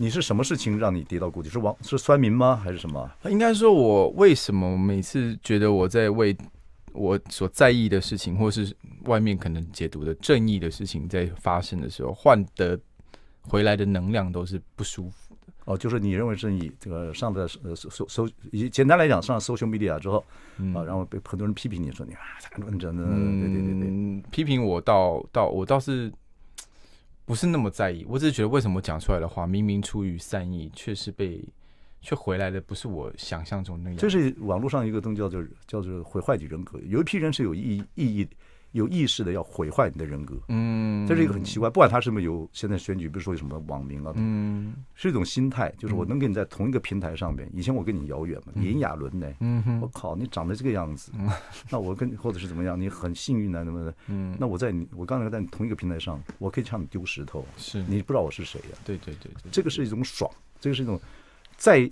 你是什么事情让你跌到谷底？是酸民吗？还是什么？应该说，我为什么每次觉得我在为我所在意的事情，或是外面可能解读的正义的事情在发生的时候，换得回来的能量都是不舒服的。哦，就是你认为正义这个上的简单来讲，上了 social media 之后然后被很多人批评你说你真的，对，批评我我倒是不是那么在意，我只是觉得为什么讲出来的话，明明出于善意，却回来的不是我想象中那样。这是网络上一个东西叫做毁坏你人格，有一批人是有意识的要毁坏你的人格，这是一个很奇怪，不管他是不是有现在选举，比如说有什么网民啊，是一种心态，就是我能跟你在同一个平台上面，以前我跟你遥远嘛，炎亚纶呢，我靠，你长得这个样子，那我跟或者是怎么样，你很幸运啊，怎么的，那我刚才在你同一个平台上，我可以向你丢石头，是你不知道我是谁呀？对，这个是一种爽，这个是一种再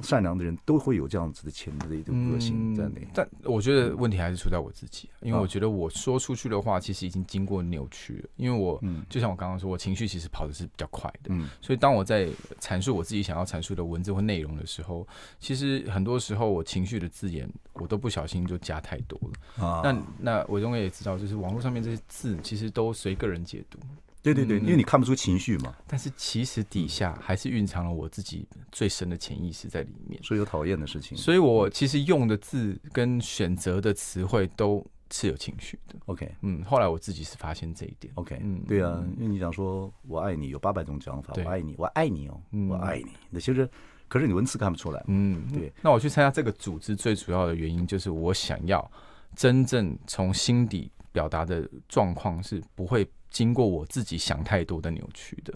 善良的人都会有这样子的潜质的一种个性在内，但我觉得问题还是出在我自己，因为我觉得我说出去的话其实已经经过扭曲了，因为我就像我刚刚说，我情绪其实跑的是比较快的，所以当我在阐述我自己想要阐述的文字或内容的时候，其实很多时候我情绪的字眼我都不小心就加太多了那伟忠也知道，就是网络上面这些字其实都随个人解读。对，因为你看不出情绪嘛，但是其实底下还是蕴藏了我自己最深的潜意识在里面，所以有讨厌的事情，所以我其实用的字跟选择的词汇都是有情绪的。OK， 后来我自己是发现这一点。OK，对啊，因为你讲说我爱你有800种讲法，我爱你，我爱你哦，我爱你，那其实可是你文字看不出来，对。那我去参加这个组织最主要的原因就是我想要真正从心底表达的状况是不会经过我自己想太多的扭曲的，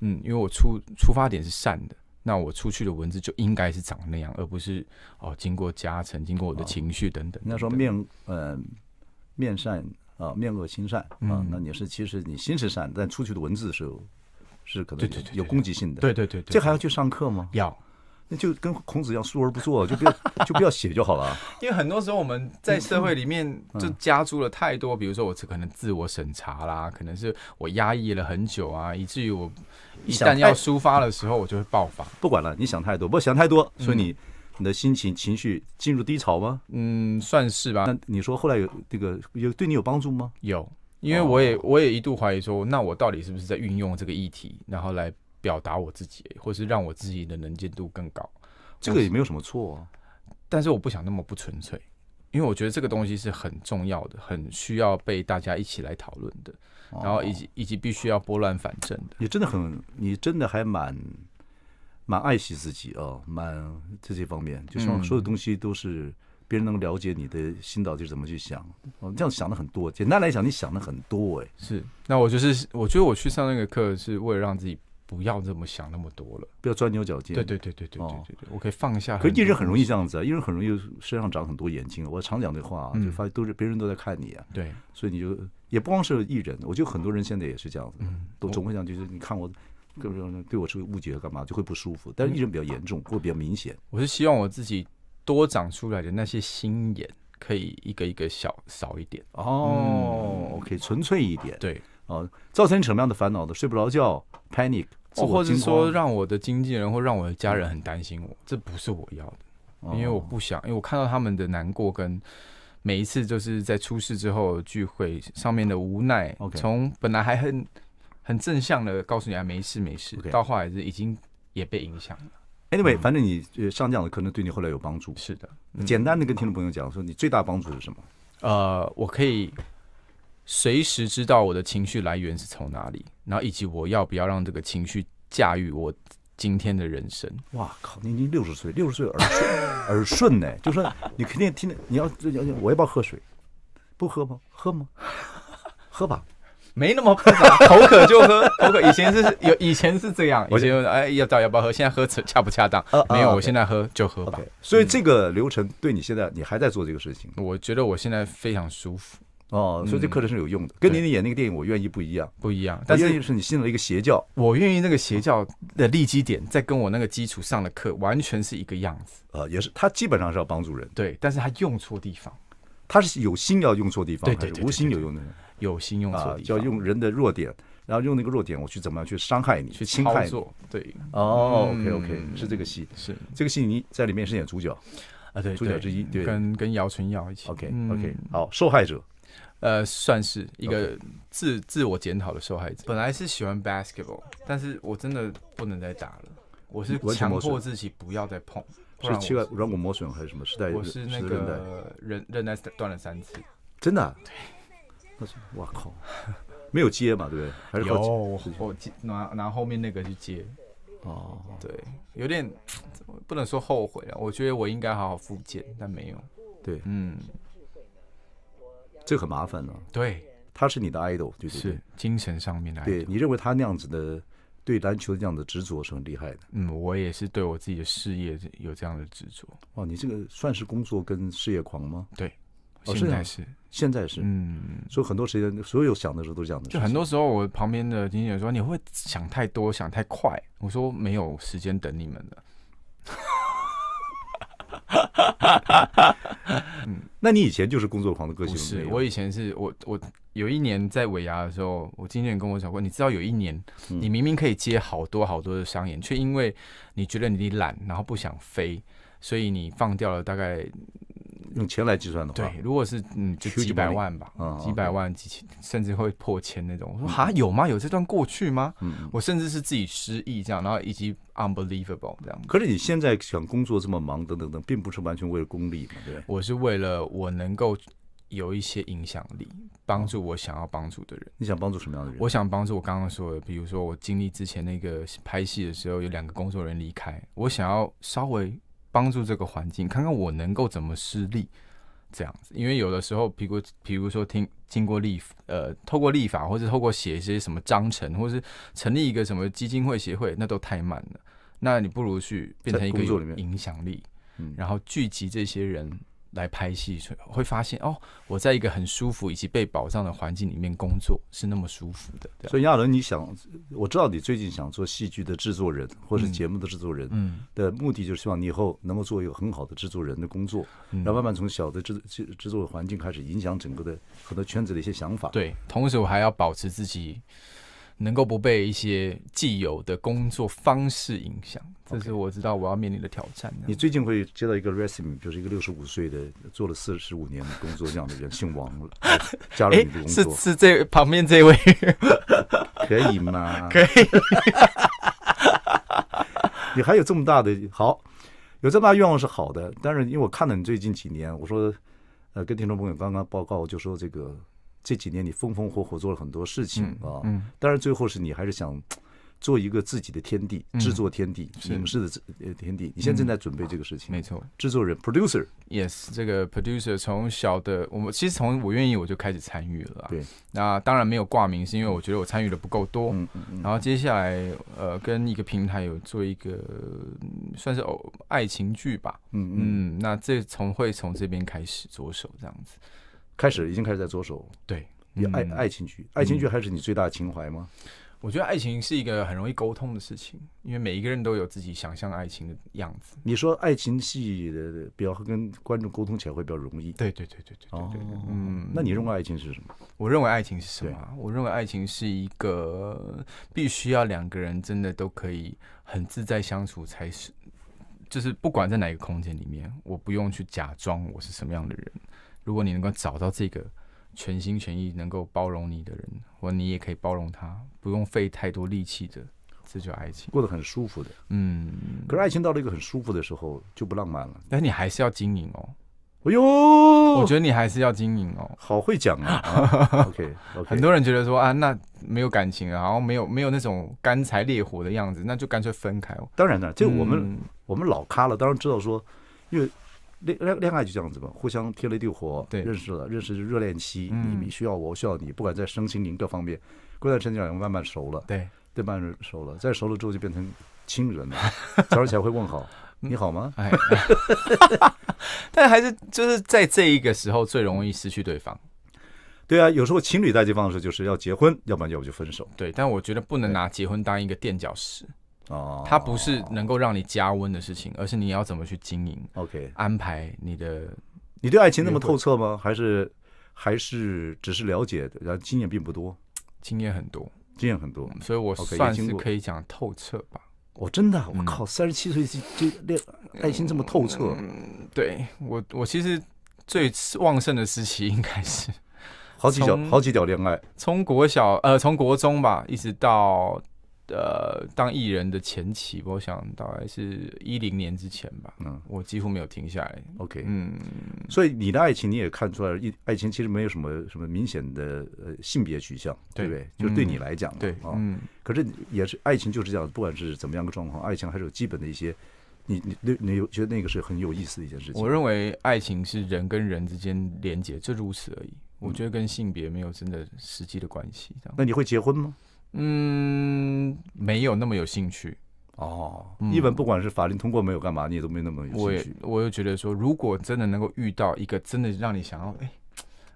因为我出发点是善的，那我出去的文字就应该是长那样，而不是经过加成，经过我的情绪等等。那说面善面恶心善那其实你心是善，但出去的文字是可能有攻击性的。对，这还要去上课吗？要。那就跟孔子一样，述而不作，就不要写就好了。因为很多时候我们在社会里面就加诸了太多，比如说我可能自我审查啦，可能是我压抑了很久啊，以至于我一旦要抒发的时候，我就会爆发。不管了，你想太多，不想太多，所以你的心情绪进入低潮吗？算是吧。那你说后来有对你有帮助吗？有，因为我也一度怀疑说，那我到底是不是在运用这个议题，然后来表达我自己，或是让我自己的能见度更高，这个也没有什么错但是我不想那么不纯粹，因为我觉得这个东西是很重要的，很需要被大家一起来讨论的，然后以及必须要拨乱反正的。你真的还蛮爱惜自己蛮这些方面，就说所有东西都是别人能了解你的心到底是怎么去想这样想的很多。简单来讲，你想的很多是。那我觉得我去上那个课是为了让自己不要这么想那么多了，不要钻牛角尖。对，我可以放下。可是艺人很容易这样子艺人很容易身上长很多眼睛。我常讲这话就发现别人都在看你对，所以你就也不光是艺人，我觉得很多人现在也是这样子，都总会讲就是你看我对我是误解干嘛，就会不舒服。但是艺人比较严重或比较明显。我是希望我自己多长出来的那些心眼可以一个一个少一点。OK， 纯粹一点。对。造成你什么样的烦恼的？睡不着觉 ，panic， 或者是说让我的经纪人或让我的家人很担心我，这不是我要的，因为我不想，因为我看到他们的难过跟每一次就是在出事之后聚会上面的无奈，从本来还很正向的告诉你没事没事，到后来是已经也被影响了。Anyway， 反正你上这样的可能对你后来有帮助。是的，简单的跟听众朋友讲说，你最大的帮助是什么？我可以随时知道我的情绪来源是从哪里，然后以及我要不要让这个情绪驾驭我今天的人生。哇靠！你已经60岁耳顺呢，就说你肯定听，你要我要不要喝水？不喝吗？喝吗？喝吧。没那么复杂，口渴就喝，口渴以前是这样，以前要不要喝，现在喝恰不恰当？没有，我现在喝就喝吧。所以这个流程对你现在你还在做这个事情，我觉得我现在非常舒服。所以这课程是有用的，跟你演那个电影我愿意不一样，但是是你信了一个邪教，我愿意那个邪教的立基点，在跟我那个基础上的课完全是一个样子。也是，他基本上是要帮助人，对，但是他用错地方，他是有心要用错地方，对，无心有用的，有心用错地方，就要用人的弱点然后用那个弱点我去怎么样去伤害你，去侵害你。对，OK，是这个戏，是这个戏你在里面是演主角啊，对，主角之一，对，跟姚纯耀一起。OK，好，受害者。算是一个自我检讨的受害者。本来是喜欢 basketball， 但是我真的不能再打了。我是强迫自己不要再碰。是膝盖软骨磨损还是什么？我是那个韧带断了3次。真的？对。那是哇靠，没有接嘛，对不对？还是有我拿后面那个去接。哦，对，有点不能说后悔了。我觉得我应该好好复健，但没有。对，这个很麻烦呢。对，他是你的 idol， 对，是精神上面的 idol。对，你认为他那样子的对篮球这样的执着是很厉害的。我也是对我自己的事业有这样的执着。哦，你这个算是工作跟事业狂吗？对，现在是，所以很多时间，所有想的时候都是这样的。就很多时候，我旁边的经纪人说：“你会想太多，想太快。”我说：“没有时间等你们了。”那你以前就是工作狂的个性？不是，我以前是我有一年在尾牙的时候，我经纪人跟我讲过，你知道有一年，你明明可以接好多好多的商演，却因为你觉得你懒，然后不想飞，所以你放掉了大概。用钱来计算的话，对，如果是就几百万吧，几百万、几千，甚至会破千那种。我说哈，有吗？有这段过去吗？我甚至是自己失忆这样，然后以及 unbelievable 这样。可是你现在想工作这么忙等等等，并不是完全为了功利嘛，对不对？我是为了我能够有一些影响力，帮助我想要帮助的人。你想帮助什么样的人？我想帮助我刚刚说的，比如说我经历之前那个拍戏的时候，有2个工作人员离开，我想要稍微帮助这个环境，看看我能够怎么施力。这样子，因为有的时候，比如说经过透过立法，或者透过写一些什么章程，或是成立一个什么基金会协会，那都太慢了。那你不如去变成一个有影响力，然后聚集这些人来拍戏，会发现我在一个很舒服以及被保障的环境里面工作是那么舒服的。所以亚伦，我知道你最近想做戏剧的制作人，或是节目的制作人，的目的就是希望你以后能够做一个很好的制作人的工作，然后慢慢从小的制作环境开始影响整个的很多圈子的一些想法。对，同时我还要保持自己能够不被一些既有的工作方式影响，这是我知道我要面临的挑战。你最近会接到一个 resume， 就是一个65岁的做了45年工作这样的人，姓王，加入你的工作。是这旁边这位，可以吗？可以。你还有这么大的有这么大愿望是好的，但是因为我看了你最近几年，我说跟听众朋友刚刚报告就说这几年你风风火火做了很多事情啊，当然最后是你还是想做一个自己的天地，制作天地，影视的天地。你现在正在准备这个事情，没错。制作人 producer，yes， 这个 producer 从小的其实从我愿意我就开始参与了。对，那当然没有挂名，是因为我觉得我参与的不够多。然后接下来跟一个平台有做一个算是爱情剧吧。那会从这边开始着手这样子。已经开始在着手。对，爱情剧，爱情剧还是你最大的情怀吗？我觉得爱情是一个很容易沟通的事情，因为每一个人都有自己想象爱情的样子。你说爱情戏的比较跟观众沟通起来会比较容易。对。那你认为爱情是什么？我认为爱情是什么？我认为爱情是一个必须要2个人真的都可以很自在相处才是，就是不管在哪个空间里面，我不用去假装我是什么样的人。如果你能够找到这个全心全意能够包容你的人，或你也可以包容他，不用费太多力气的，这就是爱情，过得很舒服的。可是爱情到了一个很舒服的时候就不浪漫了。但你还是要经营哦。哎呦，我觉得你还是要经营哦。好会讲啊。OK， 很多人觉得说那没有感情啊，然后没有那种干柴烈火的样子，那就干脆分开哦。当然了，这个我们老咖了，当然知道说，因为恋爱就这样子嘛，互相贴了一地火，认识热恋期，你需要我需要你，不管在身心灵各方面，过段时间慢慢熟了，对，慢慢熟了，再熟了之后就变成亲人了，早上起来会问好，你好吗？但还是就是在这一个时候最容易失去对方。对啊，有时候情侣在这方的时候就是要结婚，要不然就分手。对，但我觉得不能拿结婚当一个垫脚石。它不是能够让你加温的事情，而是你要怎么去经营。OK， 安排你对爱情那么透彻吗？还是只是了解的，然后经验并不多？经验很多，经验很多，所以我算是可以讲透彻吧。真的，我靠，37岁就恋爱情这么透彻。对我其实最旺盛的时期应该是好几条恋爱，从国中吧，一直到当艺人的前期，我想大概是10年之前吧。我几乎没有停下来。OK， 所以你的爱情你也看出来了，爱情其实没有什么明显的性别取向，对不对？就对你来讲，对，可是也是爱情就是这样，不管是怎么样的状况，爱情还是有基本的一些，你觉得那个是很有意思的一件事情。我认为爱情是人跟人之间连结，就如此而已。我觉得跟性别没有真的实际的关系。那你会结婚吗？没有那么有兴趣。一本不管是法令通过没有干嘛，你也都没那么有兴趣。我又觉得说，如果真的能够遇到一个真的让你想要，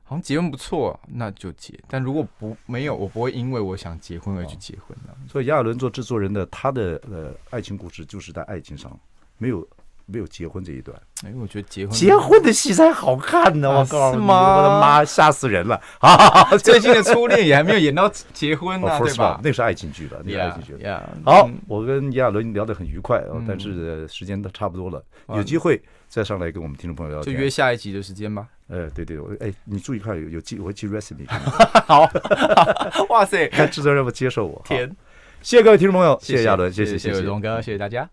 好像结婚不错，那就结。但如果没有，我不会因为我想结婚而去结婚。所以亚伦做制作人的，他的爱情故事就是在爱情上，没有结婚这一段。我觉得结婚的戏才好看呢！我告诉你，我的妈，吓死人了！最近的初恋也还没有演到结婚呢，对吧？那是爱情剧了，那是爱情剧。好，我跟亚伦聊得很愉快，但是时间都差不多了，有机会再上来跟我们听众朋友聊天，就约下一集的时间吧。对，你注意看，我会寄 recipe。好，哇塞，看制作人不接受我。天，谢谢各位听众朋友，谢谢亚伦，谢谢伟忠哥，谢谢大家。